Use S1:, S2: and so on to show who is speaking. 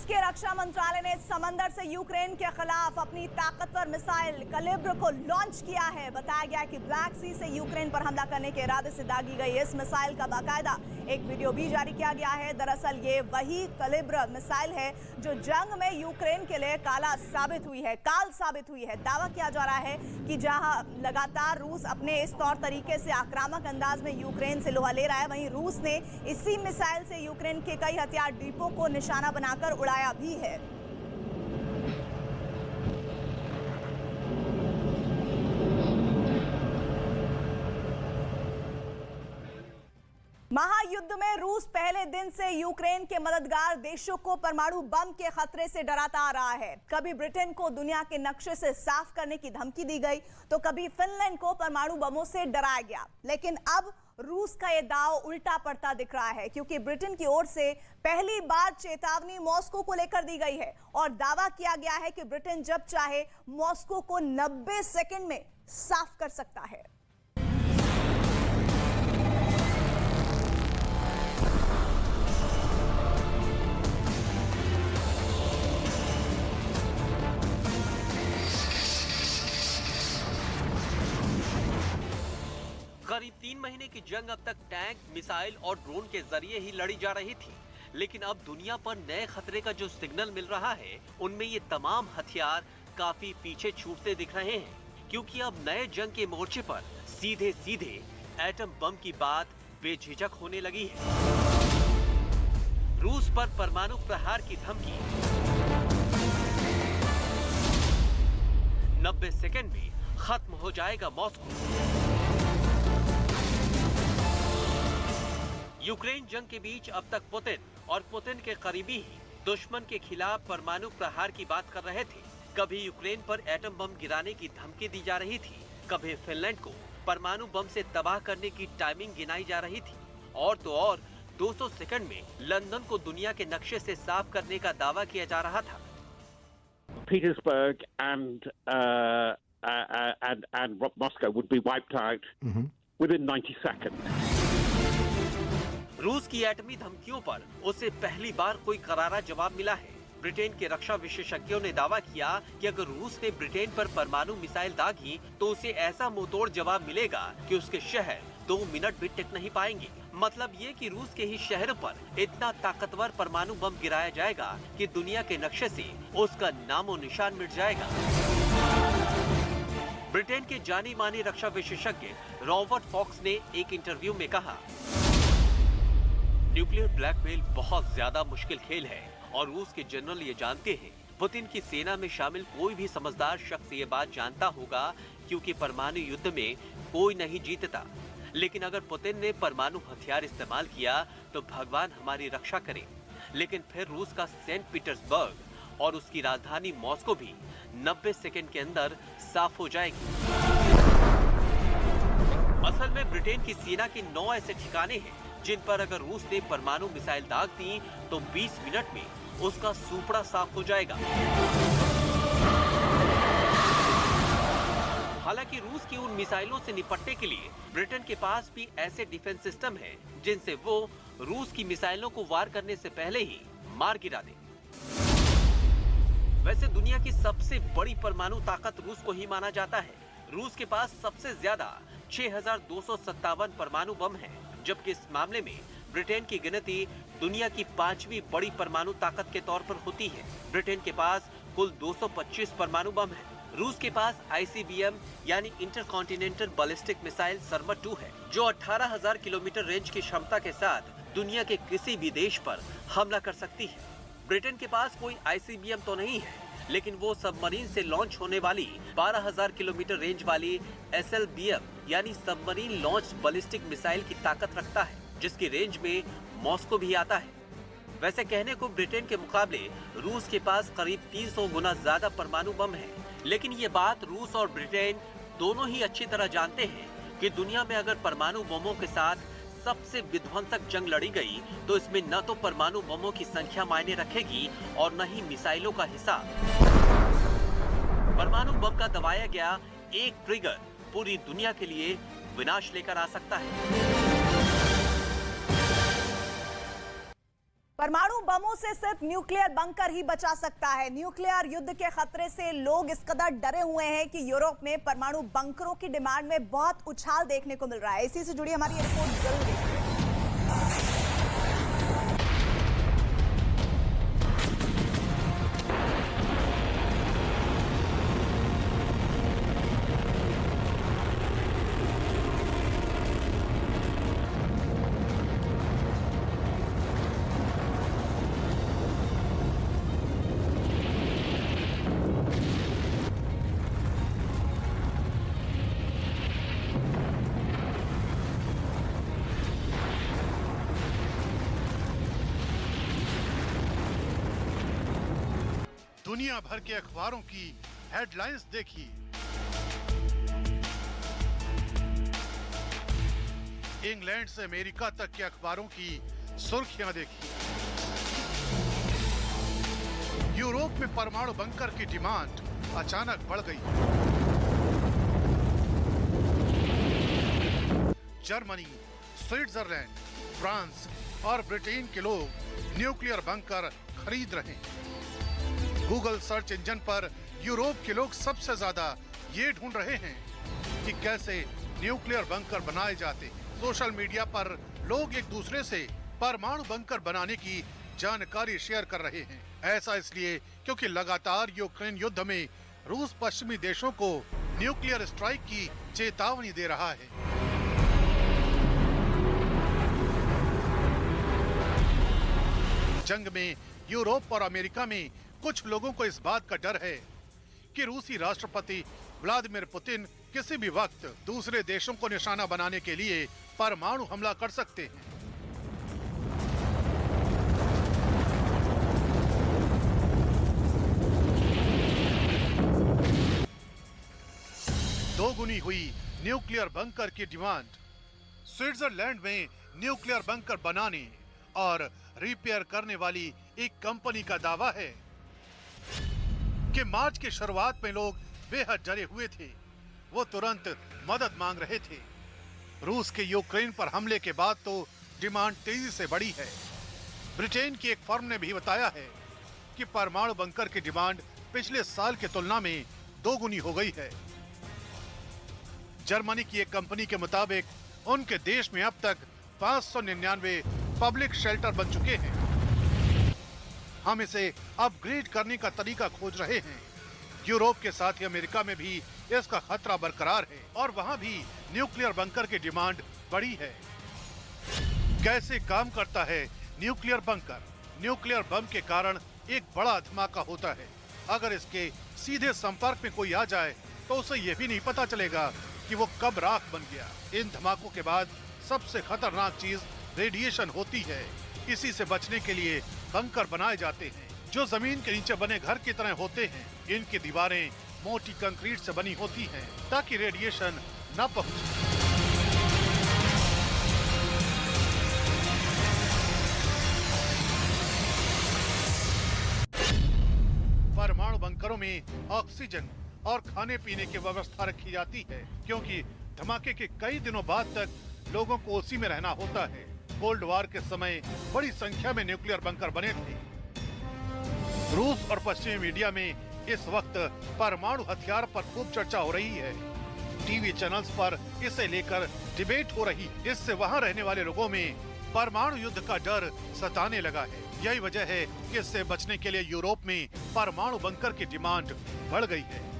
S1: के रक्षा मंत्रालय ने समंदर से यूक्रेन के खिलाफ अपनी ताकतवर मिसाइल कलिब्र को लॉन्च किया है। बताया गया कि ब्लैक सी से यूक्रेन पर हमला करने के इरादे से दागी गई इस मिसाइल का बाकायदा एक वीडियो भी जारी किया गया है। दरअसल ये वही कलिब्र मिसाइल है जो जंग में यूक्रेन के लिए काल साबित हुई है। दावा किया जा रहा है कि जहां लगातार रूस अपने इस तौर तरीके से आक्रामक अंदाज में यूक्रेन से लोहा ले रहा है, वहीं रूस ने इसी मिसाइल से यूक्रेन के कई हथियार डिपो को निशाना बनाकर उड़ाया भी है। महायुद्ध में रूस पहले दिन से यूक्रेन के मददगार देशों को परमाणु बम के खतरे से डराता आ रहा है। कभी ब्रिटेन को दुनिया के नक्शे से साफ करने की धमकी दी गई, तो कभी फिनलैंड को परमाणु बमों से डराया गया। लेकिन अब रूस का यह दांव उल्टा पड़ता दिख रहा है, क्योंकि ब्रिटेन की ओर से पहली बार चेतावनी मॉस्को को लेकर दी गई है और दावा किया गया है कि ब्रिटेन जब चाहे मॉस्को को 90 सेकंड में साफ कर सकता है।
S2: करीब 3 महीने की जंग अब तक टैंक, मिसाइल और ड्रोन के जरिए ही लड़ी जा रही थी, लेकिन अब दुनिया पर नए खतरे का जो सिग्नल मिल रहा है, उनमें ये तमाम हथियार काफी पीछे छूटते दिख रहे हैं, क्योंकि अब नए जंग के मोर्चे पर सीधे सीधे एटम बम की बात बेझिझक होने लगी है। रूस पर परमाणु प्रहार की धमकी, 90 सेकंड में खत्म हो जाएगा मॉस्को। यूक्रेन जंग के बीच अब तक पुतिन और पुतिन के करीबी ही दुश्मन के खिलाफ परमाणु प्रहार की बात कर रहे थे। कभी यूक्रेन पर एटम बम गिराने की धमकी दी जा रही थी, कभी फिनलैंड को परमाणु बम से तबाह करने की टाइमिंग गिनाई जा रही थी, और तो और 200 सेकंड में लंदन को दुनिया के नक्शे से साफ करने का दावा किया जा रहा था।
S3: Petersburg and Moscow would be wiped out within 90 seconds.
S2: रूस की एटमी धमकियों पर उसे पहली बार कोई करारा जवाब मिला है। ब्रिटेन के रक्षा विशेषज्ञों ने दावा किया कि अगर रूस ने ब्रिटेन पर परमाणु मिसाइल दागी तो उसे ऐसा मुंहतोड़ जवाब मिलेगा कि उसके शहर 2 मिनट भी टिक नहीं पाएंगे। मतलब ये कि रूस के ही शहरों पर इतना ताकतवर परमाणु बम गिराया जाएगा कि दुनिया के नक्शे से उसका नामो निशान मिट जाएगा। ब्रिटेन के जानी मानी रक्षा विशेषज्ञ रॉबर्ट फॉक्स ने एक इंटरव्यू में कहा, न्यूक्लियर ब्लैकमेल बहुत ज्यादा मुश्किल खेल है और रूस के जनरल ये जानते हैं। पुतिन की सेना में शामिल कोई भी समझदार शख्स ये बात जानता होगा, क्योंकि परमाणु युद्ध में कोई नहीं जीतता। लेकिन अगर पुतिन ने परमाणु हथियार इस्तेमाल किया तो भगवान हमारी रक्षा करे। लेकिन फिर रूस का सेंट पीटर्सबर्ग और उसकी राजधानी मॉस्को भी 90 सेकंड के अंदर साफ हो जाएगी। असल में ब्रिटेन की सेना के 9 ऐसे ठिकाने हैं जिन पर अगर रूस ने परमाणु मिसाइल दाग दी तो 20 मिनट में उसका सुपड़ा साफ हो जाएगा। हालांकि रूस की उन मिसाइलों से निपटने के लिए ब्रिटेन के पास भी ऐसे डिफेंस सिस्टम हैं जिनसे वो रूस की मिसाइलों को वार करने से पहले ही मार गिरा दे। वैसे दुनिया की सबसे बड़ी परमाणु ताकत रूस को ही माना जाता है। रूस के पास सबसे ज्यादा 6257 परमाणु बम है, जबकि इस मामले में ब्रिटेन की गिनती दुनिया की 5वीं बड़ी परमाणु ताकत के तौर पर होती है। ब्रिटेन के पास कुल 225 परमाणु बम है। रूस के पास ICBM यानी इंटरकॉन्टिनेंटल बैलिस्टिक मिसाइल सर्मट 2 है, जो 18,000 किलोमीटर रेंज की क्षमता के साथ दुनिया के किसी भी देश पर हमला कर सकती है। ब्रिटेन के पास कोई ICBM तो नहीं है, लेकिन वो सबमरीन से लॉन्च होने वाली 12,000 किलोमीटर रेंज वाली SLBM यानी सबमरीन लॉन्च बैलिस्टिक मिसाइल की ताकत रखता है, जिसकी रेंज में मॉस्को भी आता है। वैसे कहने को ब्रिटेन के मुकाबले रूस के पास करीब 300 गुना ज्यादा परमाणु बम है, लेकिन ये बात रूस और ब्रिटेन दोनों ही अच्छी तरह जानते हैं कि दुनिया में अगर परमाणु बमों के साथ सबसे विध्वंसक जंग लड़ी गई तो इसमें न तो परमाणु बमों की संख्या मायने रखेगी और न ही मिसाइलों का हिसाब। परमाणु बम का दबाया गया एक ट्रिगर पूरी दुनिया के लिए विनाश लेकर आ सकता है।
S1: परमाणु बमों से सिर्फ न्यूक्लियर बंकर ही बचा सकता है। न्यूक्लियर युद्ध के खतरे से लोग इस कदर डरे हुए हैं कि यूरोप में परमाणु बंकरों की डिमांड में बहुत उछाल देखने को मिल रहा है। इसी से जुड़ी हमारी रिपोर्ट जरूर देखिए।
S4: दुनिया भर के अखबारों की हेडलाइंस देखिए। इंग्लैंड से अमेरिका तक के अखबारों की सुर्खियां देखिए। यूरोप में परमाणु बंकर की डिमांड अचानक बढ़ गई। जर्मनी, स्विट्जरलैंड, फ्रांस और ब्रिटेन के लोग न्यूक्लियर बंकर खरीद रहे हैं। गूगल सर्च इंजन पर यूरोप के लोग सबसे ज्यादा ये ढूंढ रहे हैं कि कैसे न्यूक्लियर बंकर बनाए जाते हैं। सोशल मीडिया पर लोग एक दूसरे से परमाणु बंकर बनाने की जानकारी शेयर कर रहे हैं। ऐसा इसलिए क्योंकि लगातार यूक्रेन युद्ध में रूस पश्चिमी देशों को न्यूक्लियर स्ट्राइक की चेतावनी दे रहा है। जंग में यूरोप और अमेरिका में कुछ लोगों को इस बात का डर है कि रूसी राष्ट्रपति व्लादिमीर पुतिन किसी भी वक्त दूसरे देशों को निशाना बनाने के लिए परमाणु हमला कर सकते हैं। दोगुनी हुई न्यूक्लियर बंकर की डिमांड। स्विट्जरलैंड में न्यूक्लियर बंकर बनाने और रिपेयर करने वाली एक कंपनी का दावा है कि मार्च की शुरुआत में लोग बेहद डरे हुए थे। वो तुरंत मदद मांग रहे थे। रूस के यूक्रेन पर हमले के बाद तो डिमांड तेजी से बढ़ी है। ब्रिटेन की एक फर्म ने भी बताया है कि परमाणु बंकर की डिमांड पिछले साल की तुलना में दोगुनी हो गई है। जर्मनी की एक कंपनी के मुताबिक उनके देश में अब तक 599 पब्लिक शेल्टर बन चुके हैं। हम इसे अपग्रेड करने का तरीका खोज रहे हैं। यूरोप के साथ ही अमेरिका में भी इसका खतरा बरकरार है और वहां भी न्यूक्लियर बंकर की डिमांड बढ़ी है। कैसे काम करता है न्यूक्लियर बंकर? न्यूक्लियर बम के कारण एक बड़ा धमाका होता है। अगर इसके सीधे संपर्क में कोई आ जाए तो उसे यह भी नहीं पता चलेगा कि वो कब राख बन गया। इन धमाकों के बाद सबसे खतरनाक चीज रेडिएशन होती है। इसी से बचने के लिए बंकर बनाए जाते हैं जो जमीन के नीचे बने घर की तरह होते हैं। इनकी दीवारें मोटी कंक्रीट से बनी होती हैं ताकि रेडिएशन न पहुंचे। परमाणु बंकरों में ऑक्सीजन और खाने पीने की व्यवस्था रखी जाती है क्योंकि धमाके के कई दिनों बाद तक लोगों को उसी में रहना होता है। कोल्ड वॉर के समय बड़ी संख्या में न्यूक्लियर बंकर बने थे। रूस और पश्चिमी मीडिया में इस वक्त परमाणु हथियार पर खूब चर्चा हो रही है। टीवी चैनल्स पर इसे लेकर डिबेट हो रही। इससे वहां रहने वाले लोगों में परमाणु युद्ध का डर सताने लगा है। यही वजह है कि इससे बचने के लिए यूरोप में परमाणु बंकर की डिमांड बढ़ गई है।